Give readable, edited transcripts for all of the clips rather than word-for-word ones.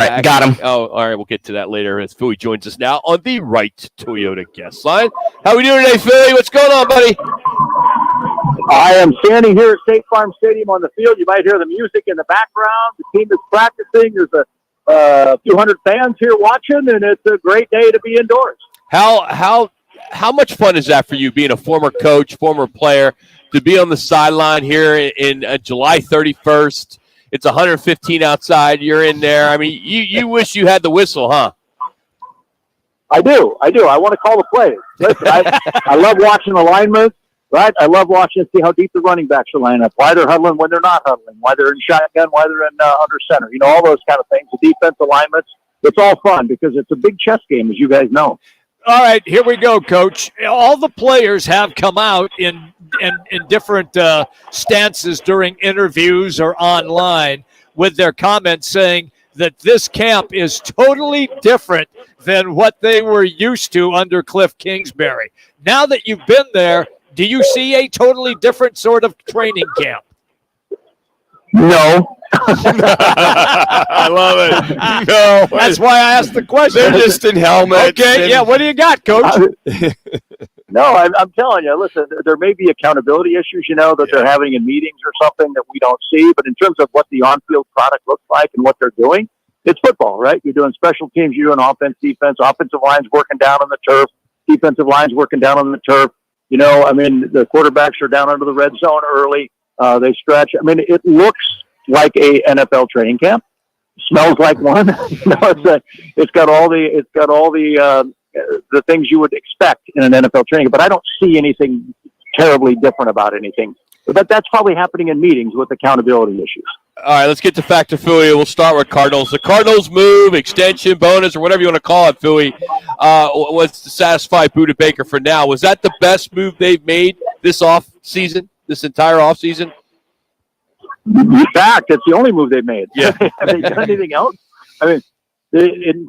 right, got him. Oh, all right. We'll get to that later as Fouhy joins us now on the Right Toyota guest line. How we doing today, Fouhy? What's going on, buddy? I am standing here at State Farm Stadium on the field. You might hear the music in the background. The team is practicing. There's a few hundred fans here watching, and it's a great day to be indoors. How much fun is that for you, being a former coach, former player, to be on the sideline here in July 31st? It's 115 outside. You're in there. I mean, you wish you had the whistle, huh? I do. I want to call the plays. Listen, I love watching alignments, right? I love watching to see how deep the running backs are lining up, why they're huddling when they're not huddling, why they're in shotgun, why they're in under center. You know, all those kind of things, the defense alignments. It's all fun because it's a big chess game, as you guys know. All right, here we go, Coach. All the players have come out in different stances during interviews or online with their comments saying that this camp is totally different than what they were used to under Cliff Kingsbury. Now that you've been there, do you see a totally different sort of training camp? No. I love it. No, that's why I asked the question. They're just in helmets. Okay, yeah. What do you got, Coach? No, I'm telling you. Listen, there may be accountability issues, that they're having in meetings or something that we don't see. But in terms of what the on-field product looks like and what they're doing, it's football, right? You're doing special teams. You're doing offense, defense. Offensive line's working down on the turf. Defensive line's working down on the turf. The quarterbacks are down under the red zone early. They stretch. It looks like a NFL training camp. Smells like one. It's got all the things you would expect in an NFL training camp. But I don't see anything terribly different about anything. But that's probably happening in meetings with accountability issues. All right, let's get to Factor Fouhy. We'll start with Cardinals. The Cardinals move, extension, bonus, or whatever you want to call it, Fouhy, was to satisfy Budda Baker for now. Was that the best move they've made this entire offseason? In fact, it's the only move they've made. Yeah. Have they done anything else? It's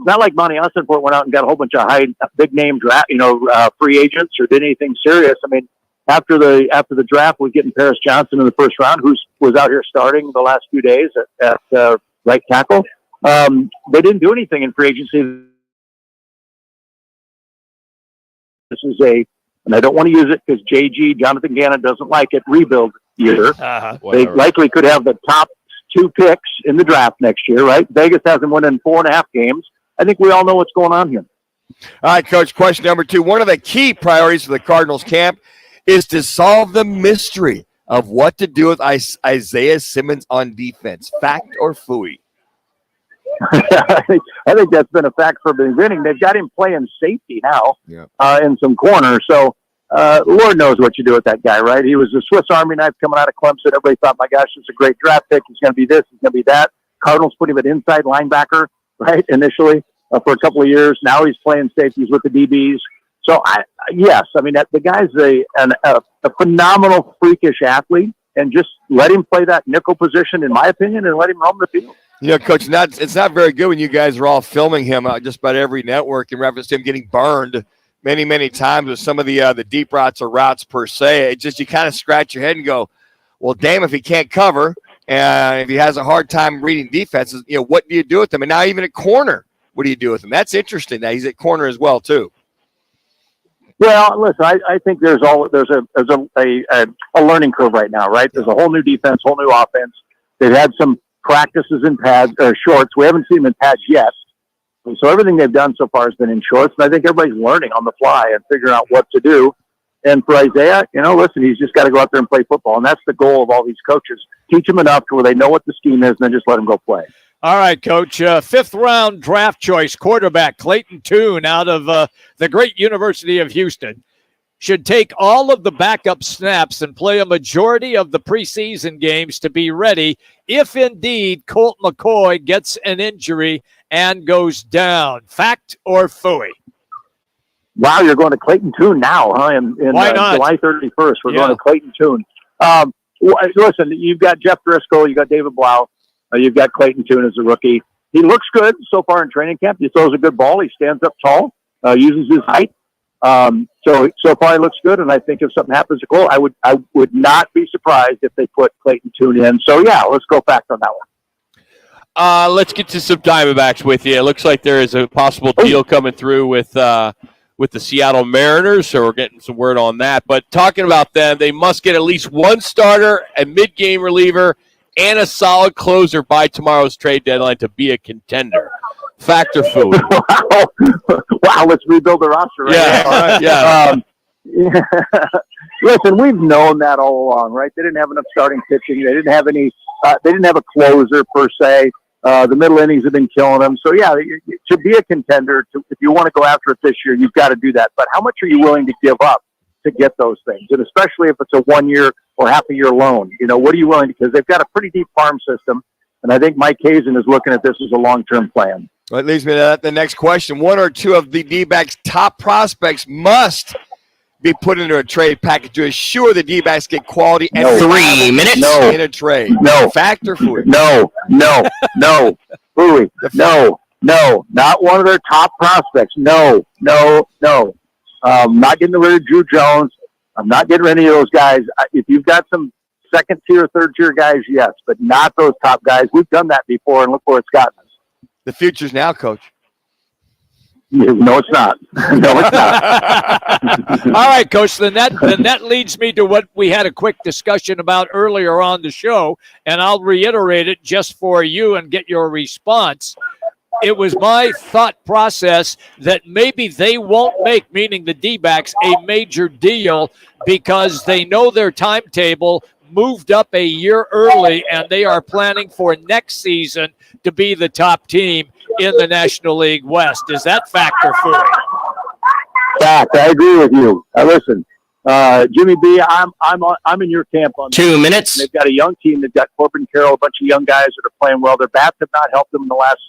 not like Monty Ossenfort went out and got a whole bunch of big-name draft, free agents or did anything serious. After the draft, we're getting Paris Johnson in the first round, who was out here starting the last few days at right tackle. They didn't do anything in free agency. This is and I don't want to use it because Jonathan Gannon doesn't like it, rebuild year. They likely could have the top 2 picks in the draft next year, right? Vegas hasn't won in 4.5 games. I think we all know what's going on here. All right, Coach, question number 2. One of the key priorities for the Cardinals camp is to solve the mystery of what to do with Isaiah Simmons on defense. Fact or Fouhy? I think that's been a fact from the beginning. They've got him playing safety now in some corners. So Lord knows what you do with that guy, right? He was a Swiss Army knife coming out of Clemson. Everybody thought, my gosh, this is a great draft pick. He's going to be this. He's going to be that. Cardinals put him at inside linebacker, right, initially for a couple of years. Now he's playing safeties with the DBs. So, the guy's a phenomenal, freakish athlete, and just let him play that nickel position, in my opinion, and let him roam the field. Coach, it's not very good when you guys are all filming him just about every network in reference to him getting burned many, many times with some of the deep routes or routes per se. It's just you kind of scratch your head and go, well, damn, if he can't cover and if he has a hard time reading defenses, what do you do with him? And now even at corner, what do you do with him? That's interesting that he's at corner as well, too. Well, listen, I think there's a learning curve right now, right? There's a whole new defense, whole new offense. They've had some practices in pads or shorts. We haven't seen them in pads yet. So everything they've done so far has been in shorts. And I think everybody's learning on the fly and figuring out what to do. And for Isaiah, listen, he's just got to go out there and play football. And that's the goal of all these coaches. Teach them enough to where they know what the scheme is and then just let them go play. All right, Coach. 5th-round draft choice quarterback Clayton Tune out of the great University of Houston should take all of the backup snaps and play a majority of the preseason games to be ready if indeed Colt McCoy gets an injury and goes down. Fact or Fouhy? Wow, you're going to Clayton Tune now, huh? Why not? July 31st, we're going to Clayton Tune. Listen, you've got Jeff Driscoll, you've got David Blau, you've got Clayton Tune as a rookie. He looks good so far in training camp. He throws a good ball. He stands up tall, uses his height. So far he looks good, and I think if something happens to Cole, I would not be surprised if they put Clayton Tune in. So, let's go back on that one. Let's get to some Diamondbacks with you. It looks like there is a possible deal coming through with the Seattle Mariners, so we're getting some word on that. But talking about them, they must get at least one starter, a mid-game reliever, and a solid closer by tomorrow's trade deadline to be a contender. Factor Fouhy. Wow, let's rebuild the roster right Yeah, now. all right, yeah. Listen, we've known that all along, right? They didn't have enough starting pitching. They didn't have any. They didn't have a closer per se. The middle innings have been killing them. So yeah, to be a contender, if you want to go after it this year, you've got to do that. But how much are you willing to give up to get those things? And especially if it's a 1 year or half a year loan, what are you willing to? Because they've got a pretty deep farm system, and I think Mike Hazen is looking at this as a long-term plan. Well, it leads me to the next question. One or two of the D-backs' top prospects must be put into a trade package to assure the D-backs get quality and 3 minutes. in a trade. No. Factor Fouhy. No. Fouhy. No. Not one of their top prospects. No. I'm not getting rid of Drew Jones. I'm not getting rid of any of those guys. If you've got some second-tier, third-tier guys, yes, but not those top guys. We've done that before, and look where it's gotten us. The future's now, Coach. No, it's not. No, it's not. All right, Coach. Then that leads me to what we had a quick discussion about earlier on the show, and I'll reiterate it just for you and get your response. It was my thought process that maybe they won't make, meaning the D-backs, a major deal because they know their timetable moved up a year early, and they are planning for next season to be the top team in the National League West. Is that factor, Fouhy? Fact. I agree with you. Listen, Jimmy B, I'm in your camp on 2 minutes. They've got a young team. They've got Corbin Carroll, a bunch of young guys that are playing well. Their bats have not helped them in the last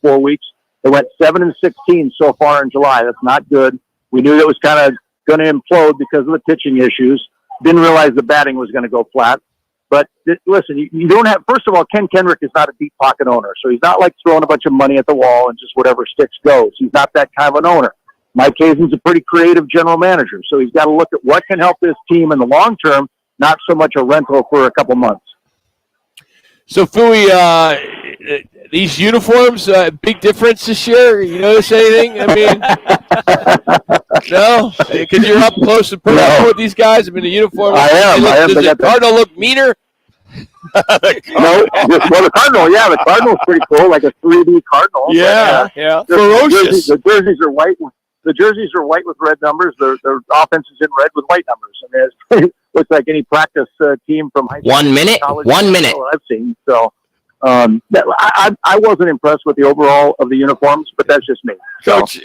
4 weeks. They went 7-16 so far in July. That's not good. We knew that was kind of going to implode because of the pitching issues. Didn't realize the batting was going to go flat. But listen, you don't have. First of all, Ken Kendrick is not a deep pocket owner, so he's not like throwing a bunch of money at the wall and just whatever sticks goes. He's not that kind of an owner. Mike Hazen's a pretty creative general manager, so he's got to look at what can help this team in the long term, not so much a rental for a couple months. So, Fouhy, these uniforms, big difference this year? You notice anything? I mean, no? Because you're up close and personal with these guys. I mean, the uniform. I am. Does the Cardinal look meaner? No, well, the Cardinal's pretty cool, like a 3D Cardinal. Yeah. Ferocious. The jerseys are white. The jerseys are white with red numbers. Their offense is in red with white numbers. I mean, it looks like any practice team from high school. 1 minute. 1 minute. I've seen. So I wasn't impressed with the overall of the uniforms, but that's just me. Coach,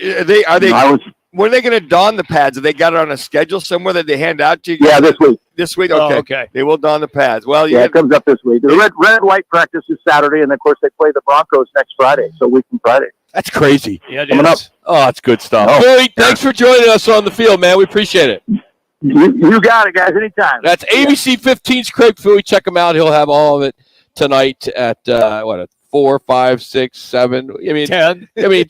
when are they going to don the pads? Have they got it on a schedule somewhere that they hand out to you? Yeah, this week. This week? Oh, Okay. okay. They will don the pads. Well, It comes up this week. The red-white practice is Saturday, and of course they play the Broncos next Friday, so week from Friday. That's crazy. Yeah, it Coming up. is. Oh, that's good stuff. Oh, Fouhy, thanks for joining us on the field, man. We appreciate it. You got it, guys. Anytime. That's ABC 15's Craig Fouhy. Check him out. He'll have all of it tonight at 4, 5, 6, 7. I mean, 10. I mean,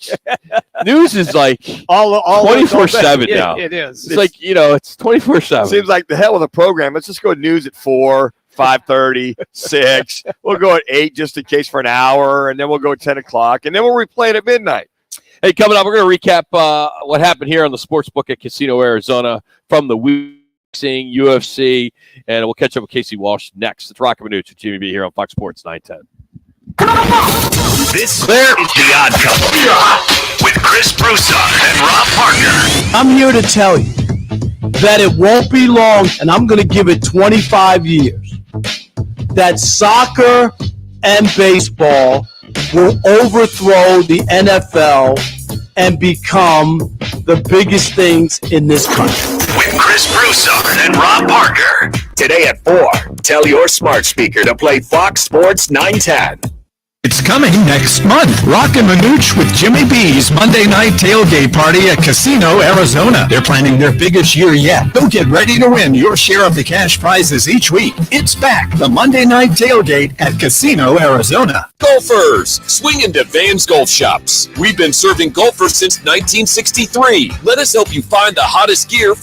news is like all 24/7 now. It is. It's like, it's 24/7. Seems like the hell with a program. Let's just go news at 4, 5:30, 6. We'll go at 8 just in case for an hour, and then we'll go at 10 o'clock, and then we'll replay it at midnight. Hey, coming up, we're going to recap what happened here on the Sportsbook at Casino Arizona from the boxing, UFC, and we'll catch up with Casey Walsh next. It's Rocket Minutes with Jimmy B here on Fox Sports 910. This is The Odd Couple with Chris Broussard and Rob Parker. I'm here to tell you that it won't be long, and I'm going to give it 25 years, that soccer and baseball will overthrow the NFL and become the biggest things in this country. With Chris Broussard and Rob Parker. Today at 4, tell your smart speaker to play Fox Sports 910. It's coming next month. Rockin' Manooch with Jimmy B's Monday night tailgate party at Casino Arizona. They're planning their biggest year yet. So get ready to win your share of the cash prizes each week. It's back, the Monday night tailgate at Casino Arizona. Golfers, swing into Van's Golf Shops. We've been serving golfers since 1963. Let us help you find the hottest gear for